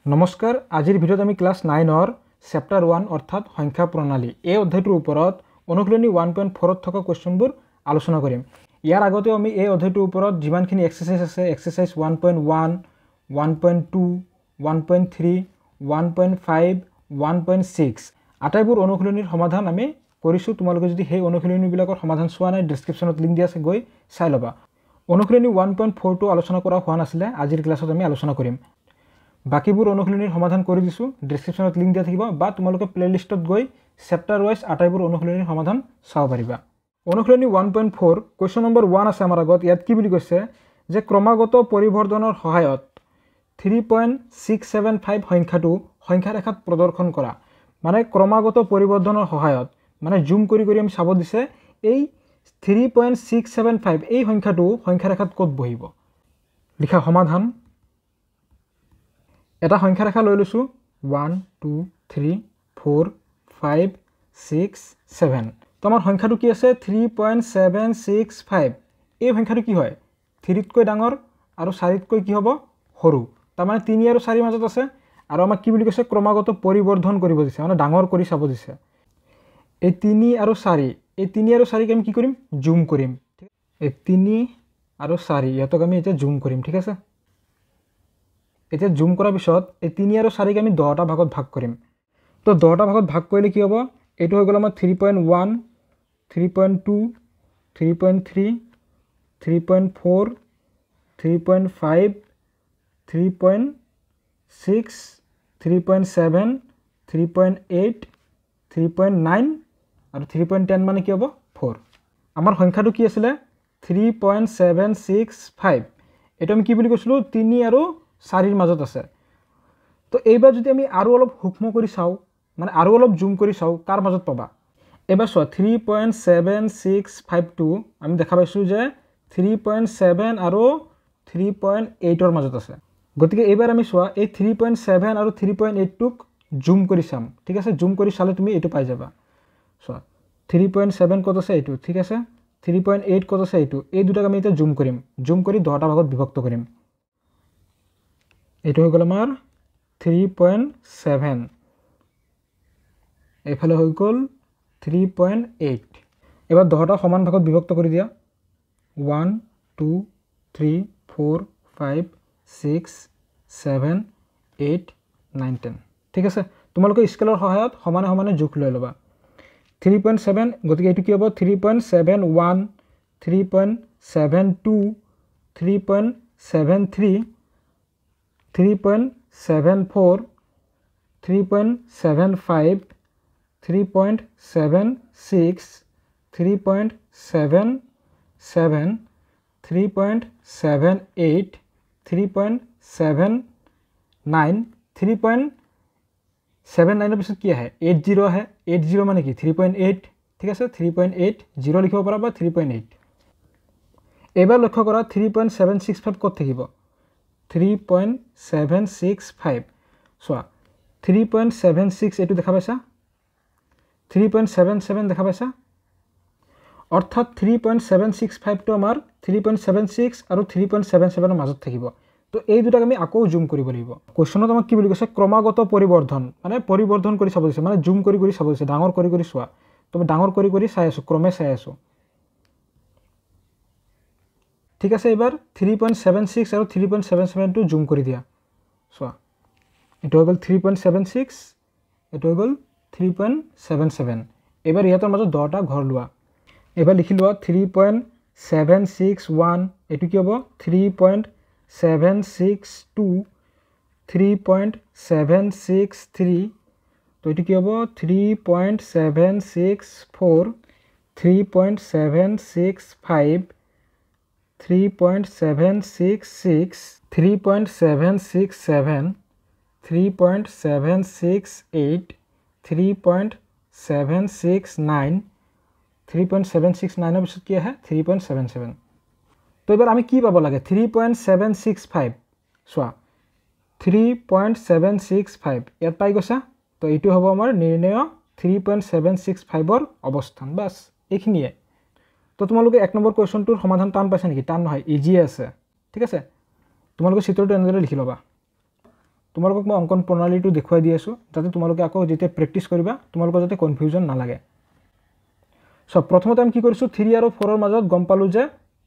নমস্কাৰ আজিৰ ভিডিঅ'ত আমি ক্লাছ 9ৰ চেপ্টাৰ 1 অৰ্থাৎ সংখ্যা প্ৰণালী এই অধ্যায়টোৰ ওপৰত অনুশীলনী 1.4ত থকা কোৱেশ্চনবোৰ আলোচনা কৰিম। ইয়াৰ আগতে আমি এই অধ্যায়টোৰ ওপৰত যিমানখিনি এক্সাৰসাইজ আছে এক্সাৰসাইজ 1.1, 1.2, 1.3, 1.5, 1.6 আটাইবোৰ অনুশীলনীৰ সমাধান আমি কৰিছো। তোমালোকে যদি সেই অনুশীলনীবিলাকৰ সমাধান চোৱা নাই ডেসক্ৰিপচনত লিংক দিয়া আছে গৈ চাই ল'বা। অনুশীলনী 1.4টো আলোচনা কৰা হোৱা নাছিলে, আজিৰ ক্লাছত আমি আলোচনা কৰিম। বাকিবোৰ অনুশীলনীৰ সমাধান কৰি দিছো, ডেসক্ৰিপচনত লিংক দিয়া থাকিব বা তোমালোকে প্লেলিষ্টত গৈ চেপ্টাৰ ওয়াইজ আটাইবোৰ অনুশীলনীৰ সমাধান চাব পাৰিবা। অনুশীলনী 1.4 কোৱেশ্চন নম্বৰ 1 আছে আমাৰ আগত। ইয়াত কি বুলি কৈছে যে ক্ৰমাগত পৰিবৰ্ধনৰ সহায়ত 3.675 সংখ্যাটো সংখ্যা ৰেখাত প্ৰদৰ্শন কৰা। মানে ক্ৰমাগত পৰিবৰ্ধনৰ সহায়ত মানে জুম কৰি আমি চাব দিছে এই 3.675 এই সংখ্যাটো সংখ্যা ৰেখাত ক'ত বহিব। লিখা সমাধান এটা সংখ্যা ৰেখা লৈ লৈছো 1 2 3 4 5 6 7। তো আমাৰ সংখ্যাটো কি আছে 3.765। এই সংখ্যাটো কি হয় 3তকৈ ডাঙৰ আৰু 4তকৈ কি হ'ব সৰু। তাৰ মানে 3 আৰু 4 মাজত আছে আৰু আমাক কি বুলি কৈছে ক্ৰমাগত পৰিবৰ্ধন কৰিব দিছে, মানে ডাঙৰ কৰি চাব দিছে। এই 3 আৰু 4 এই 3 আৰু 4ক আমি কি কৰিম জুম কৰিম। এই 3 আৰু 4 ইয়াতক আমি এতিয়া জুম কৰিম, ঠিক আছে। এতিয়া জুম কৰাৰ পিছত এই 3 আৰু 4ক আমি 10টা ভাগত ভাগ কৰিম। তো 10টা ভাগত ভাগ কৰিলে কি হ'ব এইটো হৈ গ'ল আমাৰ 3.1 3.2 3.3 3.4 3.5 3.6 3.7 3.8 3.9 আৰু 3.10 মানে কি হ'ব 4। আমাৰ সংখ্যাটো কি আছিলে 3.765। এটা আমি কি বুলি কৈছিলো 3 আৰু 4ৰ মাজত আছে। তো এইবাৰ যদি আমি আৰু অলপ সূক্ষ্ম কৰি চাও মানে আৰু অলপ জুম কৰি চাও কাৰ মাজত পাবা। এবাৰ চোৱা 3.765টো আমি দেখা পাইছো যে 3.7 আৰু 3.8ৰ মাজত আছে। গতিকে এইবাৰ আমি চোৱা এই 3.7 আৰু 3.8টোক জুম কৰি চাম, ঠিক আছে। জুম কৰি চালে তুমি এইটো পাই যাবা। চোৱা 3.7 কত আছে এইটো, ঠিক আছে। 3.8 কত আছে এইটো। এই দুটাক আমি এতিয়া জুম কৰিম, জুম কৰি 10টা ভাগত বিভক্ত কৰিম। এইটো হৈ গ'ল আমাৰ 3.7, এইফালে হৈ গ'ল 3.8। এবাৰ 10টা সমান ভাগত বিভক্ত কৰি দিয়া 1 2 3 4 5 6 7 8 9 10, ঠিক আছে। তোমালোকে স্কেলৰ সহায়ত সমানে সমানে যোগ লৈ ল'বা। 3.7 গতিকে এইটো কি হ'ব 3.71 3.72 3.73 3.74 3.75 3.76 3.77 3.78 3.79 3.79 পিছত কি আহে 80 আহে। 80 মানে কি 3.8, ঠিক আছে। 3.8 0 লিখিব পাৰা বা 3.8। এবাৰ লক্ষ্য কৰা 3.765 ক'ত থাকিব 3.765। চোৱা 3.76 এইটো দেখা পাইছা, 3.77 দেখা পাইছা। অৰ্থাৎ 3.765টো আমাৰ 3.76 আৰু 3.77ৰ মাজত থাকিব। তো এই দুটাক আমি আকৌ জুম কৰিব লাগিব। কোৱেশ্চনত আমাক কি বুলি কৈছে ক্ৰমাগত পৰিবৰ্ধন, মানে পৰিবৰ্ধন কৰি চাব দিছে, মানে জুম কৰি চাব দিছে, ডাঙৰ কৰি চোৱা। তুমি ডাঙৰ কৰি চাই আছো, ক্ৰমে চাই আছো, ঠিক আছে। এবাৰ 3.76 আৰু 3.77টো জুম কৰি দিয়া। চোৱা এইটো হৈ গ'ল 3.76, এইটো হৈ গ'ল 3.77। এবাৰ ইয়াতৰ মাজত 10টা ঘৰ লোৱা। এবাৰ লিখি লোৱা 3.761 এইটো কি হ'ব 3.762 3.763 তো এইটো কি হ'ব 3.764 3.765 3.766 3.767 3.768 3.769 3.769 পিছত কি আহে 3.77। তো এবাৰ আমি কি পাব লাগে 3.765। চোৱা 3.765 ইয়াত পাই গৈছা। তো এইটো হ'ব আমাৰ নিৰ্ণয় 3.765ৰ অৱস্থান। বাস এইখিনিয়ে। তো তোমালোকে 1 নম্বৰ কোৱেশ্চনটোৰ সমাধান টান পাইছা নেকি? টান নহয়, ইজি আছে, ঠিক আছে। তোমালোকে চিত্ৰটো এনেদৰে লিখি ল'বা। তোমালোকক মই অংকন প্ৰণালীটো দেখুৱাই দি আছোঁ যাতে তোমালোকে আকৌ যেতিয়া প্ৰেক্টিছ কৰিবা তোমালোকৰ যাতে কনফিউজন নালাগে। সো প্ৰথমতে আমি কি কৰিছোঁ 3 আৰু 4 মাজত গম পালোঁ যে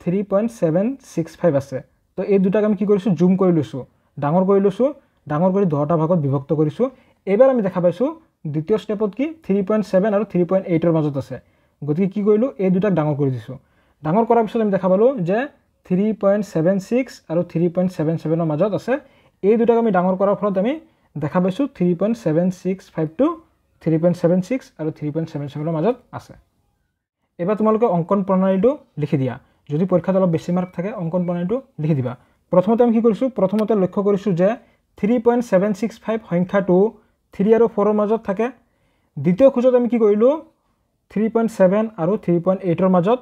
3.765 আছে। তো এই দুটাক আমি কি কৰিছোঁ জুম কৰি লৈছোঁ, ডাঙৰ কৰি লৈছোঁ, ডাঙৰ কৰি 10টা ভাগত বিভক্ত কৰিছোঁ। এইবাৰ আমি দেখা পাইছোঁ দ্বিতীয় ষ্টেপত কি 3.7 আৰু 3.8ৰ মাজত আছে। গতিকে কি কৰিলোঁ এই দুটাক ডাঙৰ কৰি দিছোঁ। ডাঙৰ কৰাৰ পিছত আমি দেখা পালোঁ যে 3.76 আৰু 3.77ৰ মাজত আছে। এই দুটাক আমি ডাঙৰ কৰাৰ ফলত আমি দেখা পাইছোঁ 3.765 টু 3.76 আৰু 3.77ৰ মাজত আছে। এবাৰ তোমালোকে অংকন প্ৰণালীটো লিখি দিয়া। যদি পৰীক্ষাত অলপ বেছি মাৰ্ক থাকে অংকন প্ৰণালীটো লিখি দিবা। প্ৰথমতে আমি কি কৰিছোঁ, প্ৰথমতে লক্ষ্য কৰিছোঁ যে 3.765 সংখ্যাটো 3 আৰু 4ৰ মাজত থাকে। দ্বিতীয় খোজত আমি কি কৰিলোঁ 3.7 আৰু 3.8ৰ মাজত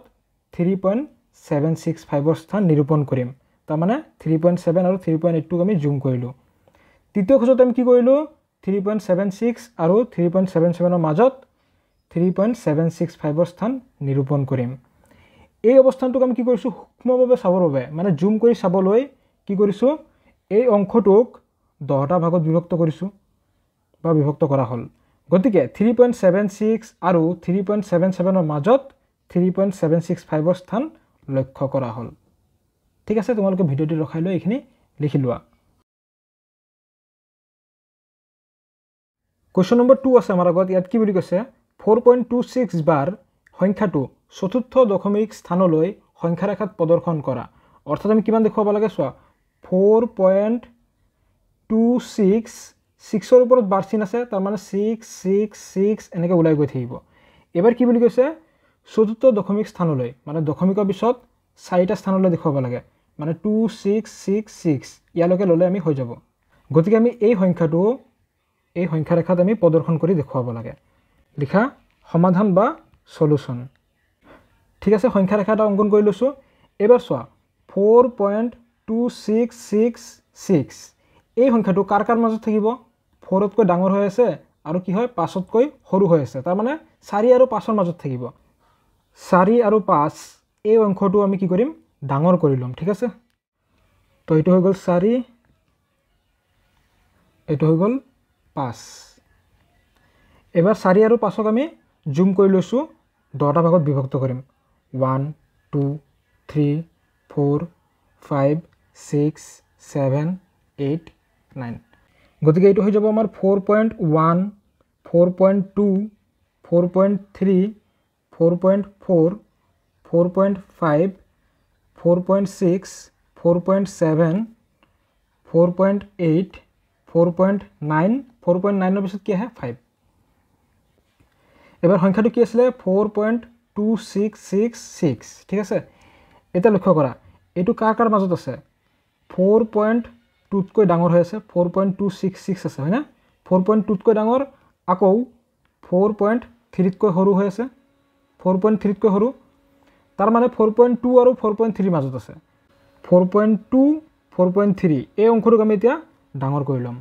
3.765ৰ স্থান নিৰূপণ কৰিম। তাৰমানে 3.7 আৰু 3.8টোক আমি জুম কৰিলোঁ। তৃতীয় খোজত আমি কি কৰিলোঁ 3.76 আৰু 3.77ৰ মাজত 3.765ৰ স্থান নিৰূপণ কৰিম। এই অৱস্থানটোক আমি কি কৰিছোঁ সূক্ষ্মভাৱে চাবৰ বাবে মানে জুম কৰি চাবলৈ কি কৰিছোঁ এই অংশটোক 10টা ভাগত বিভক্ত কৰিছোঁ বা বিভক্ত কৰা হ'ল। গতিকে 3.76 আৰু 3.77ৰ মাজত 3.765ৰ স্থান লক্ষ্য কৰা হ'ল। ঠিক আছে, তোমালোকে ভিডিঅ'টি ৰখাই লৈ এইখিনি লিখি লোৱা। কুৱেশ্যন নম্বৰ 2 আছে আমাৰ আগত। ইয়াত কি বুলি কৈছে 4.26 বাৰ সংখ্যাটো চতুৰ্থ দশমিক স্থানলৈ সংখ্যা ৰেখাত প্ৰদৰ্শন কৰা। অৰ্থাৎ আমি কিমান দেখুৱাব লাগে চোৱা 4.26 6ৰ ওপৰত বাৰ চিন আছে, তাৰমানে 6 6 6 এনেকৈ ওলাই গৈ থাকিব। এবাৰ কি বুলি কৈছে চতুৰ্থ দশমিক স্থানলৈ মানে দশমিকৰ পিছত 4টা স্থানলৈ দেখুৱাব লাগে, মানে 2 6 6 6 ইয়ালৈকে ল'লে আমি হৈ যাব। গতিকে আমি এই সংখ্যাটো এই সংখ্যা ৰেখাত আমি প্ৰদৰ্শন কৰি দেখুৱাব লাগে। লিখা সমাধান বা সলিউশন। ঠিক আছে, সংখ্যা ৰেখা এটা অংকন কৰি লৈছোঁ। এবাৰ চোৱা 4.2666 এই সংখ্যাটো কাৰ কাৰ মাজত থাকিব 4তকৈ ডাঙৰ হৈ আছে আৰু কি হয় 5তকৈ সৰু হৈ আছে, তাৰমানে 4 আৰু 5ৰ মাজত থাকিব। 4 আৰু 5 এই অংশটো আমি কি কৰিম ডাঙৰ কৰি ল'ম। ঠিক আছে, তো এইটো হৈ গ'ল 4, এইটো হৈ গ'ল 5। এবাৰ 4 আৰু 5ক আমি জুম কৰি লৈছোঁ, 10টা ভাগত বিভক্ত কৰিম 1 2 3 4 5 6 7 8 9। গতিকে এইটো হৈ যাব আমাৰ 4.1 4.2 4.3 4.4 4.5 4.6 4.7 4.8 4.9 4.9ৰ পিছত কি আহে 5। এবাৰ সংখ্যাটো কি আছিলে 4.2666। ঠিক আছে, এটা লক্ষ্য কৰা এইটো কাৰ কাৰ মাজত আছে 4.2তকৈ ডাঙৰ হৈ আছে, 4.266 আছে হয় না, 4.2তকৈ ডাঙৰ, আকৌ 4.3তকৈ সৰু হৈ আছে, 4.3তকৈ সৰু, তাৰ মানে 4.2 আৰু 4.3 মাজত আছে। 4.2 4.3 এই অংশটোক আমি এতিয়া ডাঙৰ কৰি ল'ম।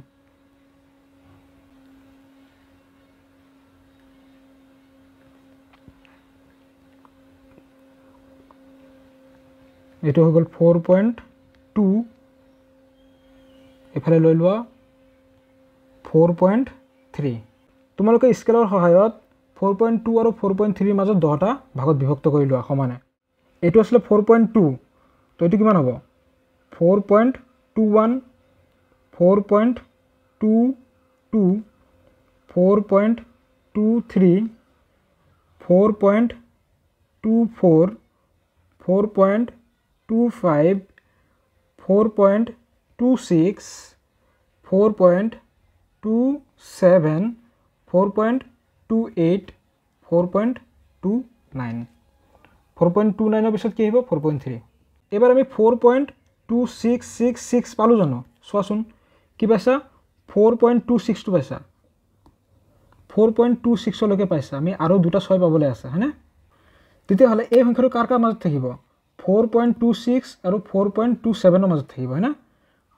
এইটো হৈ গ'ল 4.2, এফালে লৈ লোৱা 4.3। তোমালোকে স্কেলৰ সহায়ত 4.2 আৰু 4.3ৰ মাজত 10টা ভাগত বিভক্ত কৰি লোৱা সমানে। এইটো আছিলে 4.2, তো এইটো কিমান হ'ব 4.21 4.22 4.23 4.24 4.25 4.26 4.27 4.28 4.29 4.29ৰ পিছত কি আহিব 4.3। এবাৰ আমি 4.2666 পালোঁ জানো, চোৱাচোন কি পাইছা 4.26টো পাইছা, 4.26লৈকে পাইছা, আমি আৰু দুটা 6 পাবলৈ আছে হয়নে। তেতিয়াহ'লে এই সংখ্যাটো কাৰ কাৰ মাজত থাকিব 4.26 আৰু 4.27ৰ মাজত থাকিব হয় না,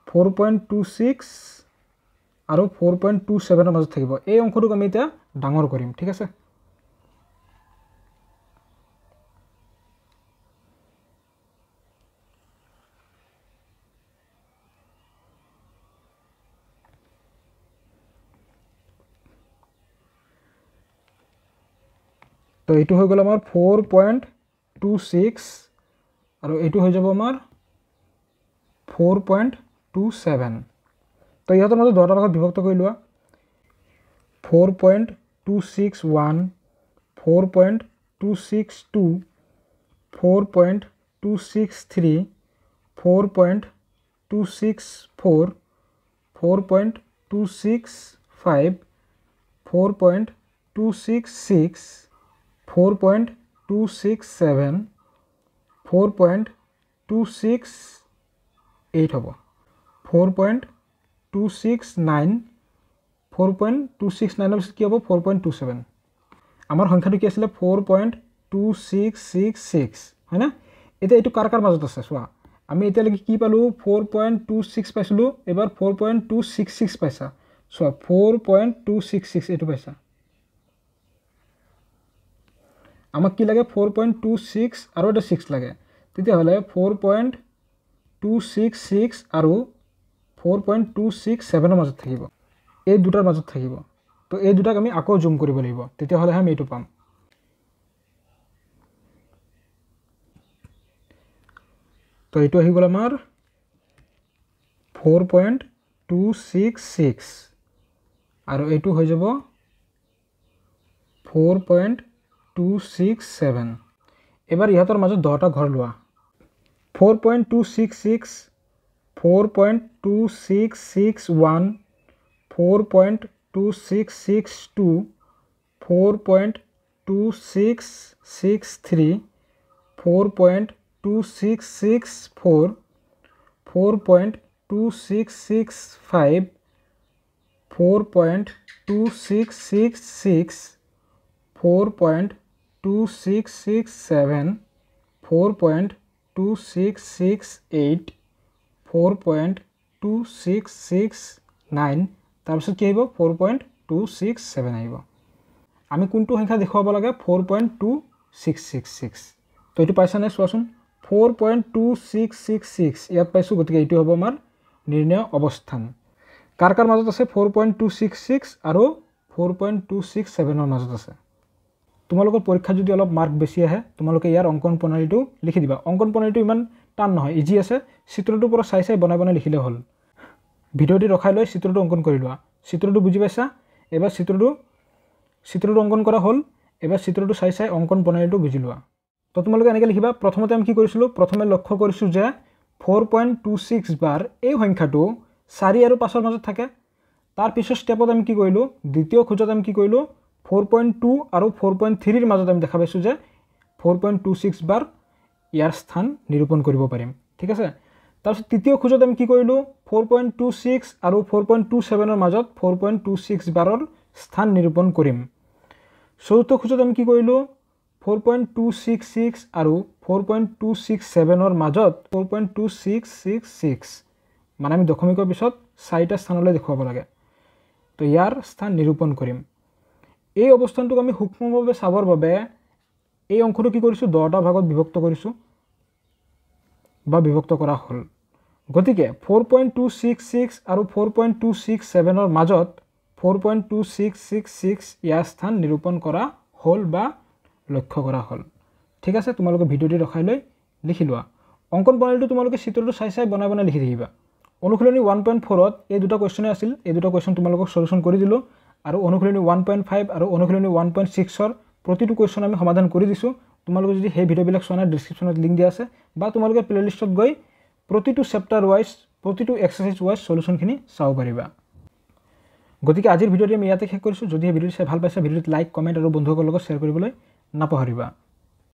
4.26 আৰু 4.27ৰ মাজত থাকিব। এই অংশটোক আমি এতিয়া ডাঙৰ কৰিম। ঠিক আছে, তো এইটো হৈ গ'ল আমাৰ 4.26 আৰু এইটো হৈ যাব আমাৰ 4.27 তো ইহঁতৰ মাজত দুটা ভাগত বিভক্ত কৰি লোৱা 4.261 4.262 4.263 4.264 4.265 4.266 4.267 4.268 হ'ব 4.269 4.269 পিছত কি হ'ব 4.27 আমাৰ সংখ্যাটো কি আছিল 4.2666 হয় না এটা এইটো কাৰ কাৰ মাজত আছে চোৱা আমি এতিয়ালৈকে কি পালো 4.26 পাইছিলো এবাৰ 4.266 পাইছা চোৱা 4.266 এইটো পাইছা আমাক কি লাগে 4.26 আৰু এটা 6 লাগে তেতিয়া হলে 4.266 আৰু 4.267 মাজত থাকিব এই দুটাৰ মাজত থাকিব তো এই দুটাক আমি আকৌ জুম কৰিব লাগিব তেতিয়া হলে আমি এইটো পাম তো এইটো আহি গ'ল আমাৰ 4.266 আৰু এইটো হৈ যাব 4.267 এবাৰ ইহঁতৰ মাজত 10টা ঘৰ লোৱা 4.266 4.2661 4.2662 4.2663 4.2664 4.2665 4.2666 4.2667 4.2668 4.2669 তাৰপিছত কি আহিব 4.267 আহিব আমি কোনটো সংখ্যা দেখুৱাব লাগে 4.2666 তো এইটো পাইছা নে চোৱাচোন 4.2666 ইয়াত পাইছো গতিকে এইটো হ'ব আমাৰ নিৰ্ণয় অৱস্থান কাৰ কাৰ মাজত আছে 4.266 আৰু 4.267 ৰ মাজত আছে তোমালোকৰ পৰীক্ষা যদি অলপ মাৰ্ক বেছি আহে তোমালোকে ইয়াৰ অংকন প্ৰণালীটো লিখি দিবা অংকন প্ৰণালীটো ইমান টান নহয় ইজি আছে চিত্ৰটোৰ পৰা চাই বনাই লিখিলে হ'ল ভিডিঅ'টি ৰখাই লৈ চিত্ৰটো অংকন কৰি লোৱা চিত্ৰটো বুজি পাইছা এবাৰ চিত্ৰটো অংকন কৰা হ'ল এবাৰ চিত্ৰটো চাই অংকন প্ৰণালীটো বুজি লোৱা তো তোমালোকে এনেকৈ লিখিবা প্ৰথমতে আমি কি কৰিছিলোঁ প্ৰথমে লক্ষ্য কৰিছোঁ যে 4.26 বাৰ এই সংখ্যাটো 4 আৰু 5 ৰ মাজত থাকে তাৰ পিছৰ ষ্টেপত আমি কি কৰিলোঁ দ্বিতীয় খোজত আমি কি কৰিলোঁ 4.2 আৰু 4.3 ৰ মাজত আমি দেখা পাইছোঁ যে 4.26 বাৰ ইয়াৰ স্থান নিৰূপণ কৰিব পাৰিম ঠিক আছে তাৰপিছত তৃতীয় খোজত আমি কি কৰিলোঁ 4.26 আৰু 4.27 ৰ মাজত 4.26 বাৰৰ স্থান নিৰূপণ কৰিম চতুৰ্থ খোজত আমি কি কৰিলোঁ 4.266 আৰু 4.267 ৰ মাজত 4.2666 মানে আমি দশমিকৰ পিছত 4টা স্থানলৈ দেখুৱাব লাগে তো ইয়াৰ স্থান নিৰূপণ কৰিম এই অৱস্থানটোক আমি সূক্ষ্মভাৱে চাবৰ বাবে এই অংশটো কি কৰিছোঁ 10টা ভাগত বিভক্ত কৰিছোঁ বা বিভক্ত কৰা হ'ল গতিকে 4.266 আৰু 4.267 ৰ মাজত 4.2666 ইয়াৰ স্থান নিৰূপণ কৰা হ'ল বা লক্ষ্য কৰা হ'ল ঠিক আছে তোমালোকে ভিডিঅ'টি ৰখাই লৈ লিখি লোৱা অংকন প্ৰণালীটো তোমালোকে চিত্ৰটো চাই বনাই লিখি থাকিবা অনুশীলনী 1.4 ত এই দুটা কোৱেশ্চনে আছিল এই দুটা কোৱেশ্চন তোমালোকক সলিউশন কৰি দিলো আৰু অনুশীলনী 1.5 আৰু অনুশীলনী 1.6 ৰ প্ৰতিটো কোৱেশ্চন আমি সমাধান কৰি দিছো তোমালোকে যদি সেই ভিডিঅ'বিলাক চোৱা নাই ডেসক্ৰিপচনত লিংক দিয়া আছে বা তোমালোকে প্লেলিষ্টত গৈ প্ৰতিটো চেপ্টাৰ ওয়াইজ প্ৰতিটো এক্সাৰসাইজ ওয়াইজ সলিউশনখিনি চাও পাৰিবা গতিকে আজিৰ ভিডিঅ'টি আমি ইয়াতে শেষ কৰিছো যদি এই ভিডিঅ'টো চাই ভাল পাইছা ভিডিঅ'টো লাইক কমেন্ট আৰু বন্ধুসকলৰ লগত শ্বেয়াৰ কৰিবলৈ নাপাহৰিবা